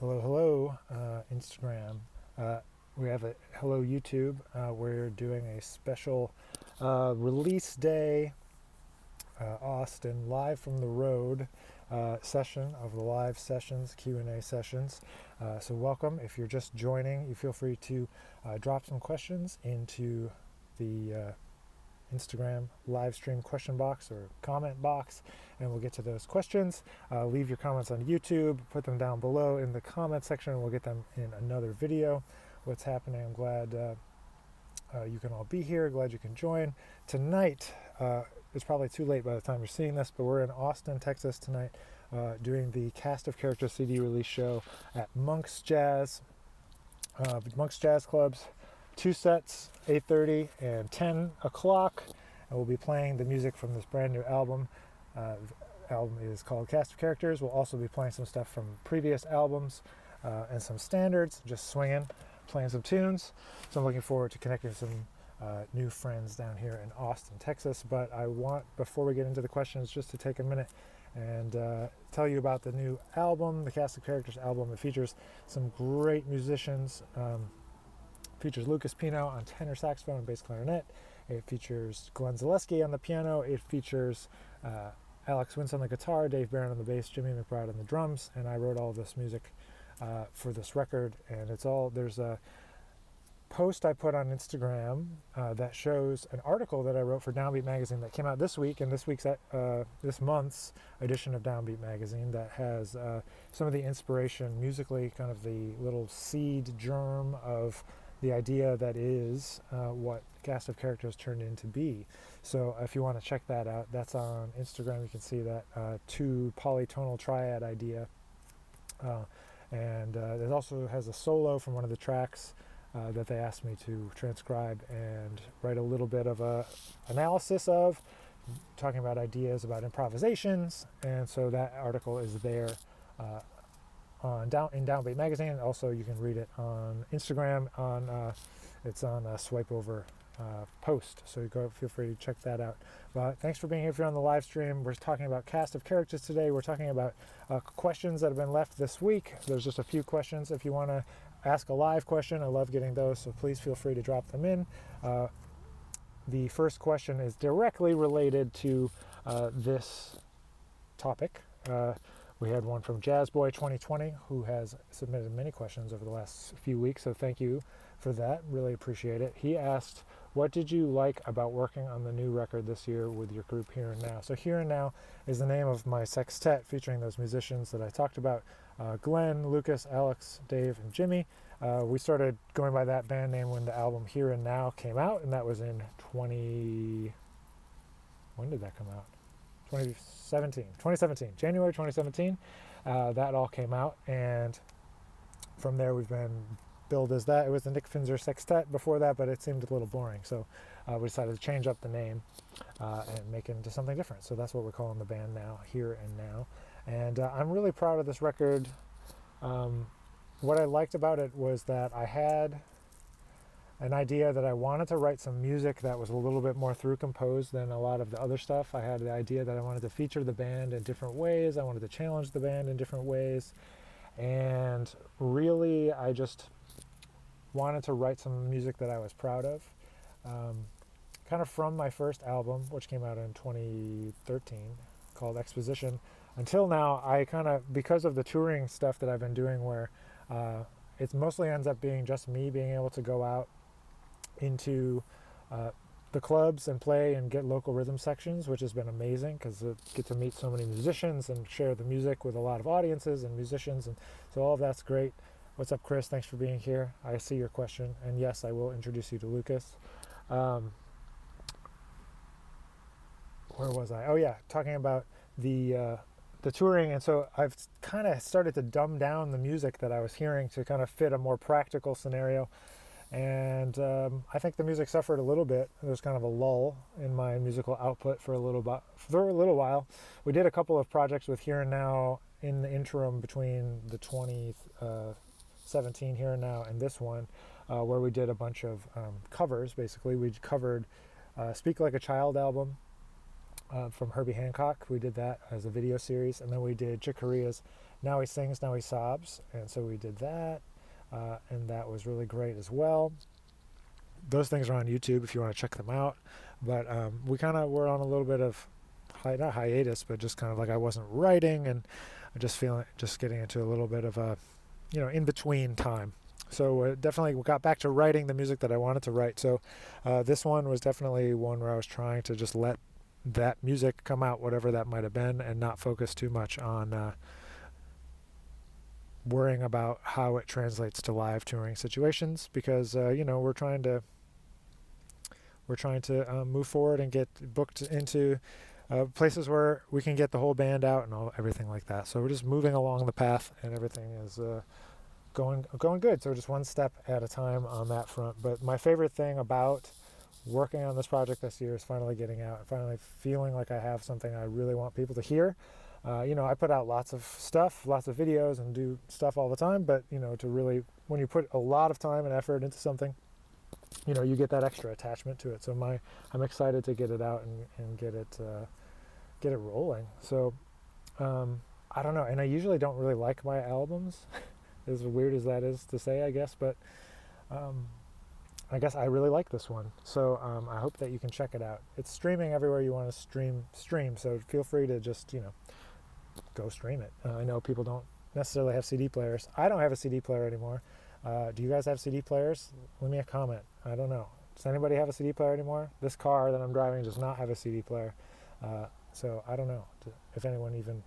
Hello, hello, Instagram. We have a hello YouTube. We're doing a special release day, Austin live from the road session of the live sessions, Q&A sessions. So welcome. If you're just joining, you feel free to drop some questions into the Instagram live stream question box or comment box, and we'll get to those questions. Leave your comments on YouTube, put them down below in the comment section, and we'll get them in another video. What's happening? I'm glad you can all be here, glad you can join. Tonight, it's probably too late by the time you're seeing this, but we're in Austin, Texas tonight doing the Cast of Characters CD release show at Monk's Jazz Club's 2 sets, 8:30 and 10 o'clock, and we'll be playing the music from this brand new album. The album is called Cast of Characters. We'll also be playing some stuff from previous albums and some standards, just swinging, playing some tunes. So I'm looking forward to connecting with some new friends down here in Austin, Texas. But I want, before we get into the questions, just to take a minute and tell you about the new album, the Cast of Characters album. It features some great musicians. Features Lucas Pino on tenor saxophone and bass clarinet. It features Glenn Zaleski on the piano. It features Alex Wintz on the guitar, Dave Barron on the bass, Jimmy McBride on the drums, and I wrote all this music for this record. And it's all, there's a post I put on Instagram that shows an article that I wrote for Downbeat Magazine that came out this week, and this month's edition of Downbeat Magazine, that has some of the inspiration musically, kind of the little seed germ of the idea that is what Cast of Characters turned into be. So if you want to check that out, that's on Instagram. You can see that 2 polytonal triad idea. And it also has a solo from one of the tracks that they asked me to transcribe and write a little bit of a analysis of, talking about ideas about improvisations. And so that article is there in Downbeat Magazine. Also, you can read it on Instagram. It's on a swipe over post, so you feel free to check that out. But thanks for being here. If you're on the live stream, we're talking about Cast of Characters today. We're talking about questions that have been left this week. There's just a few questions. If you want to ask a live question, I love getting those, so please feel free to drop them in. The first question is directly related to this topic. We had one from Jazzboy 2020, who has submitted many questions over the last few weeks, so thank you for that. Really appreciate it. He asked, what did you like about working on the new record this year with your group Here and Now? So Here and Now is the name of my sextet featuring those musicians that I talked about, Glenn, Lucas, Alex, Dave, and Jimmy. We started going by that band name when the album Here and Now came out, and that was in when did that come out? 2017, January 2017. That all came out, and from there we've been billed as that. It was the Nick Finzer Sextet before that, but it seemed a little boring, so we decided to change up the name and make it into something different. So that's what we're calling the band now, Here and Now. And I'm really proud of this record. What I liked about it was that I had an idea that I wanted to write some music that was a little bit more through composed than a lot of the other stuff. I had the idea that I wanted to feature the band in different ways. I wanted to challenge the band in different ways. And really, I just wanted to write some music that I was proud of. Kind of from my first album, which came out in 2013, called Exposition, until now, I kind of, because of the touring stuff that I've been doing, where it mostly ends up being just me being able to go out into the clubs and play and get local rhythm sections, which has been amazing because I get to meet so many musicians and share the music with a lot of audiences and musicians, and so all of that's great. What's up, Chris? Thanks for being here. I see your question, and yes, I will introduce you to Lucas. Where was I? Oh yeah, talking about the touring. And so I've kind of started to dumb down the music that I was hearing to kind of fit a more practical scenario. And I think the music suffered a little bit. There was kind of a lull in my musical output for a little while. We did a couple of projects with Here and Now in the interim between the 2017 Here and Now and this one, where we did a bunch of covers. Basically, we covered Speak Like a Child album from Herbie Hancock. We did that as a video series, and then we did Chick Corea's Now He Sings, Now He Sobs, and so we did that, and that was really great as well. Those things are on YouTube if you want to check them out. But we kind of were on a little bit of not hiatus, but just kind of like I wasn't writing, and I just getting into a little bit of a in between time. So definitely got back to writing the music that I wanted to write. So this one was definitely one where I was trying to just let that music come out, whatever that might have been, and not focus too much on worrying about how it translates to live touring situations, because we're trying to move forward and get booked into places where we can get the whole band out and everything like that. So we're just moving along the path, and everything is going good. So just one step at a time on that front. But my favorite thing about working on this project this year is finally getting out and finally feeling like I have something I really want people to hear. I put out lots of stuff, lots of videos, and do stuff all the time, but to really, when you put a lot of time and effort into something, you get that extra attachment to it. So I'm excited to get it out and get it rolling. So I don't know, and I usually don't really like my albums, as weird as that is to say, I guess, but I guess I really like this one. So I hope that you can check it out. It's streaming everywhere you want to stream. So feel free to just go stream it. I know people don't necessarily have CD players. I don't have a CD player anymore. Do you guys have CD players? Leave me a comment. I don't know. Does anybody have a CD player anymore? This car that I'm driving does not have a CD player. So I don't know if anyone even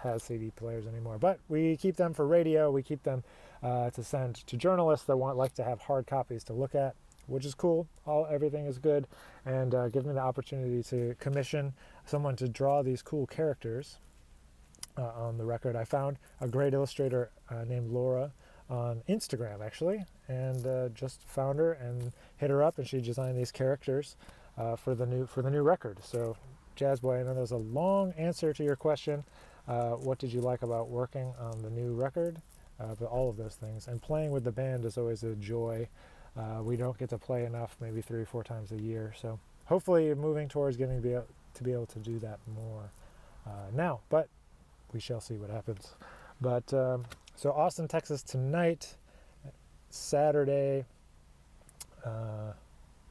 has CD players anymore. But we keep them for radio. We keep them to send to journalists that like to have hard copies to look at, which is cool. Everything is good. And give me the opportunity to commission someone to draw these cool characters on the record. I found a great illustrator named Laura on Instagram, actually, and just found her and hit her up, and she designed these characters for the new record. So, Jazz Boy, I know there's a long answer to your question. What did you like about working on the new record? But all of those things, and playing with the band is always a joy. We don't get to play enough, maybe 3 or 4 times a year. So, hopefully, moving towards getting to be able to do that more now. But we shall see what happens. But so Austin, Texas tonight, Saturday.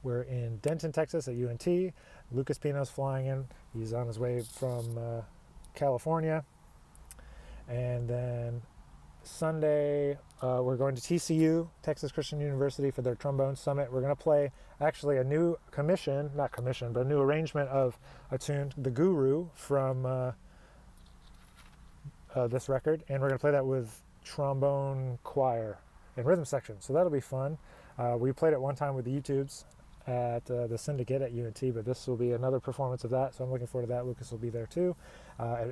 We're in Denton, Texas at UNT. Lucas Pino's flying in. He's on his way from California. And then Sunday, we're going to TCU, Texas Christian University, for their trombone summit. We're going to play actually a new a new arrangement of a tune, The Guru, from this record. And we're going to play that with trombone choir and rhythm section. So that'll be fun. We played it one time with the YouTubes at the Syndicate at UNT, but this will be another performance of that, so I'm looking forward to that. Lucas will be there too.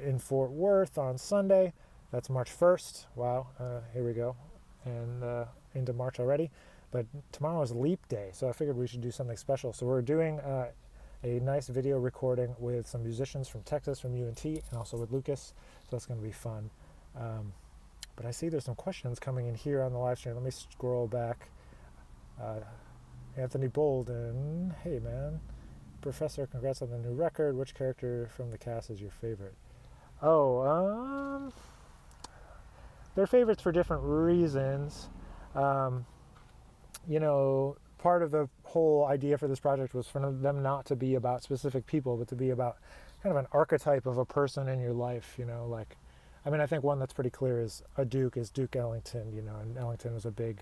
In Fort Worth on Sunday, that's March 1st. Wow, here we go, and into March already. But tomorrow is Leap Day, so I figured we should do something special. So we're doing a nice video recording with some musicians from Texas, from UNT, and also with Lucas, so that's going to be fun. But I see there's some questions coming in here on the live stream. Let me scroll back. Anthony Bolden, hey man, Professor, congrats on the new record. Which character from the cast is your favorite? They're favorites for different reasons. Part of the whole idea for this project was for them not to be about specific people, but to be about kind of an archetype of a person in your life. I think one that's pretty clear is Duke Ellington. And Ellington was a big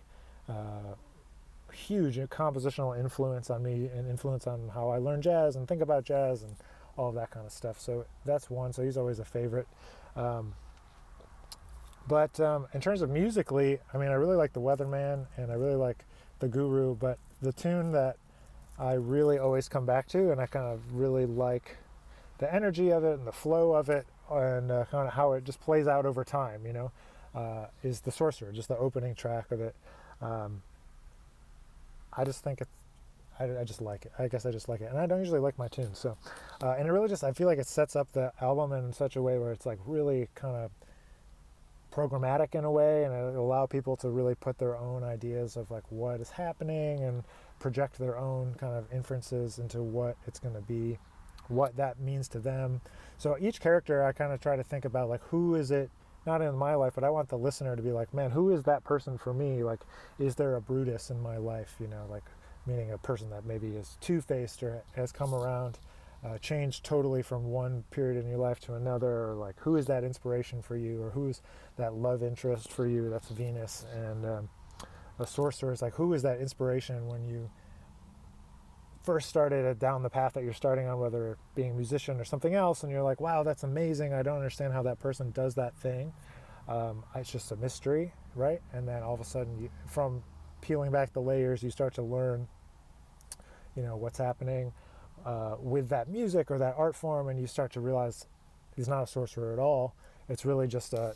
huge compositional influence on me, and influence on how I learn jazz and think about jazz and all of that kind of stuff. So that's one. So he's always a favorite. But in terms of musically, I really like The Weatherman and I really like The Guru, but the tune that I really always come back to, and I kind of really like the energy of it and the flow of it, and kind of how it just plays out over time, is The Sorcerer, just the opening track of it. I just think I just like it. I guess I just like it. And I don't usually like my tunes. So, and it really I feel like it sets up the album in such a way where it's like really kind of programmatic in a way, and it'll allow people to really put their own ideas of like what is happening and project their own kind of inferences into what it's going to be, what that means to them. So each character I kind of try to think about like who is it not in my life, but I want the listener to be like, man, who is that person for me? Like, is there a Brutus in my life? You know, like meaning a person that maybe is two-faced or has come around, changed totally from one period in your life to another, or like who is that inspiration for you, or who's that love interest for you? That's Venus. And a sorcerer is like, who is that inspiration when you first started down the path that you're starting on, whether being a musician or something else, and you're like, wow, that's amazing. I don't understand how that person does that thing. It's just a mystery, right? And then all of a sudden, from peeling back the layers, you start to learn, you know, what's happening with that music or that art form, and you start to realize he's not a sorcerer at all. It's really just a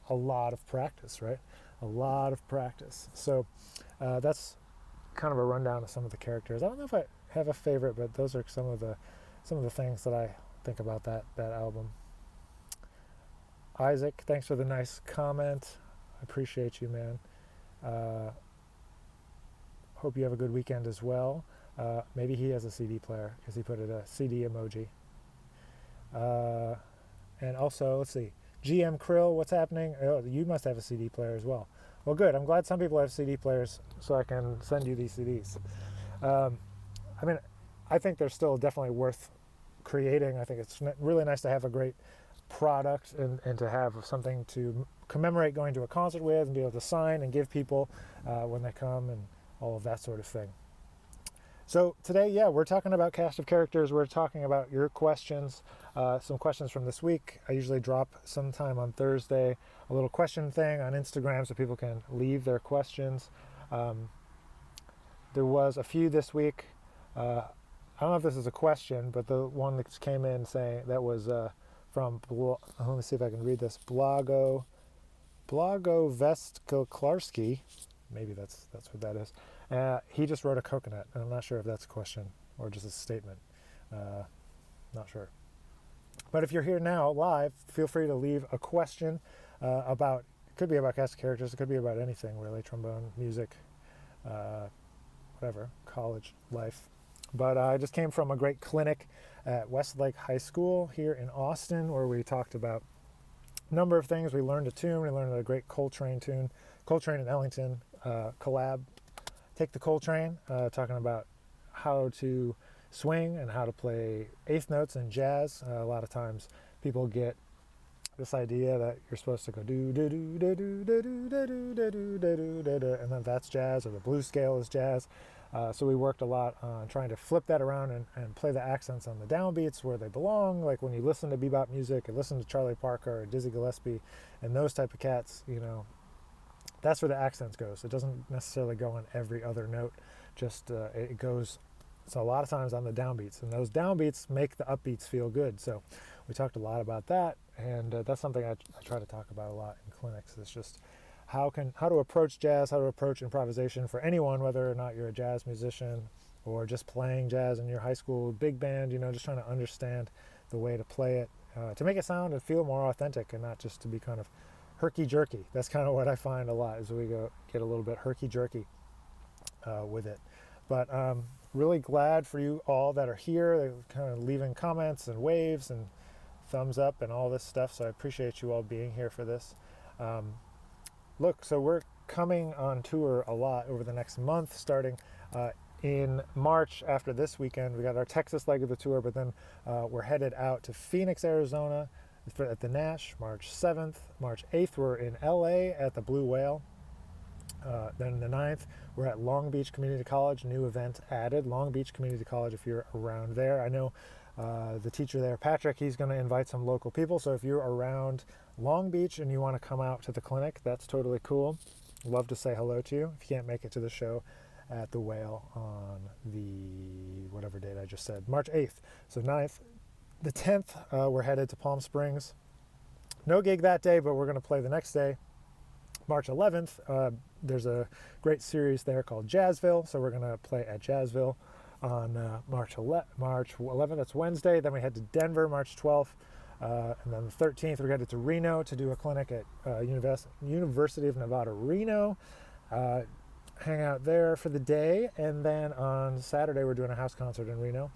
lot of practice, right? A lot of practice. So that's kind of a rundown of some of the characters. I don't know if I have a favorite, but those are some of the things that I think about that album. Isaac, thanks for the nice comment. I appreciate you, man. Hope you have a good weekend as well. Maybe he has a CD player because he put a CD emoji. And also, let's see, GM Krill, what's happening? Oh, you must have a CD player as well. Well, good. I'm glad some people have CD players so I can send you these CDs. I mean, I think they're still definitely worth creating. I think it's really nice to have a great product and to have something to commemorate going to a concert with and be able to sign and give people when they come and all of that sort of thing. So today, yeah, we're talking about cast of characters. We're talking about your questions, some questions from this week. I usually drop sometime on Thursday a little question thing on Instagram so people can leave their questions. There was a few this week. I don't know if this is a question, but the one that came in saying that was from, let me see if I can read this, Blago Vestklarski. Maybe that's what that is. He just wrote a coconut, and I'm not sure if that's a question or just a statement. Not sure. But if you're here now live, feel free to leave a question about, it could be about cast of characters, it could be about anything really, trombone, music, whatever, college life. But I just came from a great clinic at Westlake High School here in Austin where we talked about a number of things. We learned a tune, we learned a great Coltrane tune, Coltrane and Ellington collab. Take the Coltrane, talking about how to swing and how to play eighth notes in jazz. A lot of times people get this idea that you're supposed to go do do do do do do do do do do do do do, and then that's jazz, or the blues scale is jazz. So we worked a lot on trying to flip that around and play the accents on the downbeats where they belong. Like when you listen to bebop music and listen to Charlie Parker or Dizzy Gillespie and those type of cats, you know, that's where the accents goes. It doesn't necessarily go on every other note. Just it goes. So a lot of times on the downbeats, and those downbeats make the upbeats feel good. So we talked a lot about that, and that's something I try to talk about a lot in clinics. It's just how to approach jazz, how to approach improvisation for anyone, whether or not you're a jazz musician or just playing jazz in your high school big band. You know, just trying to understand the way to play it to make it sound and feel more authentic, and not just to be kind of herky-jerky. That's kind of what I find a lot, is we get a little bit herky-jerky with it. But really glad for you all that are here. They're kind of leaving comments and waves and thumbs up and all this stuff, so I appreciate you all being here for this. Look, so we're coming on tour a lot over the next month, starting in March. After this weekend, we got our Texas leg of the tour, but then we're headed out to Phoenix, Arizona, at the Nash, March 7th. March 8th, we're in LA at the Blue Whale. Then the 9th, we're at Long Beach Community College, new event added. Long Beach Community College, if you're around there. I know the teacher there, Patrick, he's going to invite some local people. So if you're around Long Beach and you want to come out to the clinic, that's totally cool. Love to say hello to you. If you can't make it to the show at the Whale on the whatever date I just said, March 8th. So 9th. The 10th, we're headed to Palm Springs. No gig that day, but we're going to play the next day. March 11th, there's a great series there called Jazzville, so we're going to play at Jazzville on March 11th. That's Wednesday. Then we head to Denver, March 12th. And then the 13th, we're headed to Reno to do a clinic at University of Nevada, Reno. Hang out there for the day. And then on Saturday, we're doing a house concert in Reno.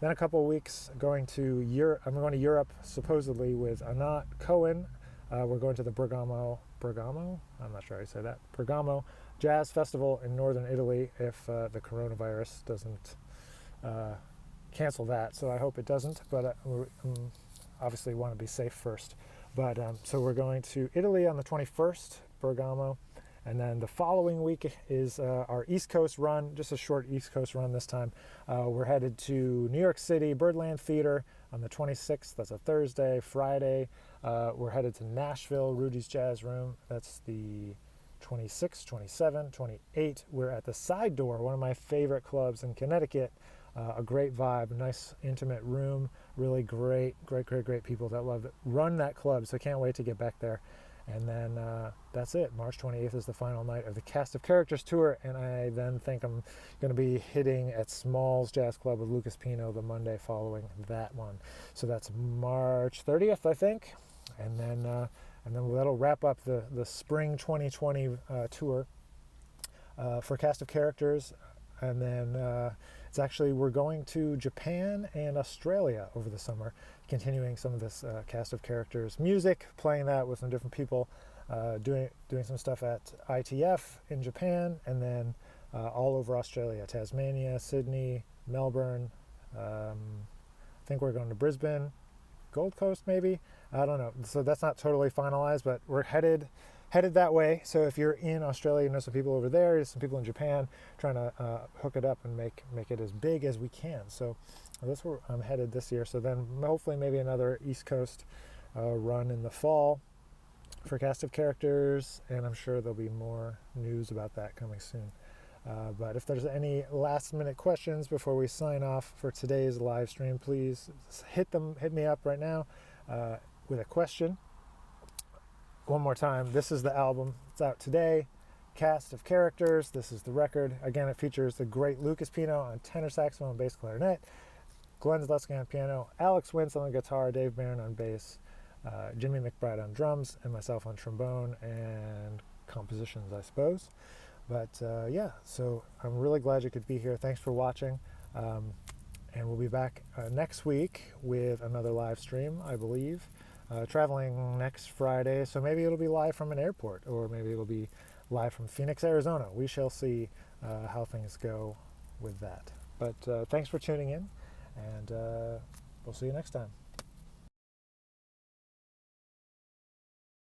Then a couple of weeks going to Europe. I'm going to Europe supposedly with Anat Cohen, we're going to the Bergamo, I'm not sure how you say that, Bergamo Jazz Festival in northern Italy if the coronavirus doesn't cancel that. So I hope it doesn't, but we obviously want to be safe first. But so we're going to Italy on the 21st, Bergamo, and then the following week is our East Coast run, just a short East Coast run this time. We're headed to New York City, Birdland Theater on the 26th, that's a Thursday. Friday, we're headed to Nashville, Rudy's Jazz Room, that's the 26, 27, 28. We're at the Side Door, one of my favorite clubs in Connecticut. A great vibe, nice intimate room, really great people that love it. Run that club, so can't wait to get back there. And then that's it. March 28th is the final night of the Cast of Characters tour, and I then think I'm going to be hitting at Smalls Jazz Club with Lucas Pino the Monday following that one. So that's March 30th, I think, and then that'll wrap up the spring 2020 tour for Cast of Characters. And then it's actually, we're going to Japan and Australia over the summer, continuing some of this Cast of Characters music, playing that with some different people, doing some stuff at ITF in Japan, and then all over Australia, Tasmania, Sydney, Melbourne. I think we're going to Brisbane, Gold Coast maybe, I don't know. So that's not totally finalized, but we're headed that way. So if you're in Australia, you know some people over there, some people in Japan, trying to hook it up and make it as big as we can. So that's where I'm headed this year. So then hopefully maybe another East Coast run in the fall for Cast of Characters, and I'm sure there'll be more news about that coming soon. But if there's any last minute questions before we sign off for today's live stream, please hit me up right now with a question. One more time, this is the album. It's out today. Cast of Characters. This is the record. Again, it features the great Lucas Pino on tenor saxophone, bass clarinet, Glenn Zaleski on piano, Alex Wintz on the guitar, Dave Barron on bass, Jimmy McBride on drums, and myself on trombone and compositions, I suppose. But yeah, so I'm really glad you could be here. Thanks for watching. And we'll be back next week with another live stream, I believe. Traveling next Friday, so maybe it'll be live from an airport, or maybe it'll be live from Phoenix, Arizona. We shall see how things go with that. But thanks for tuning in, and we'll see you next time.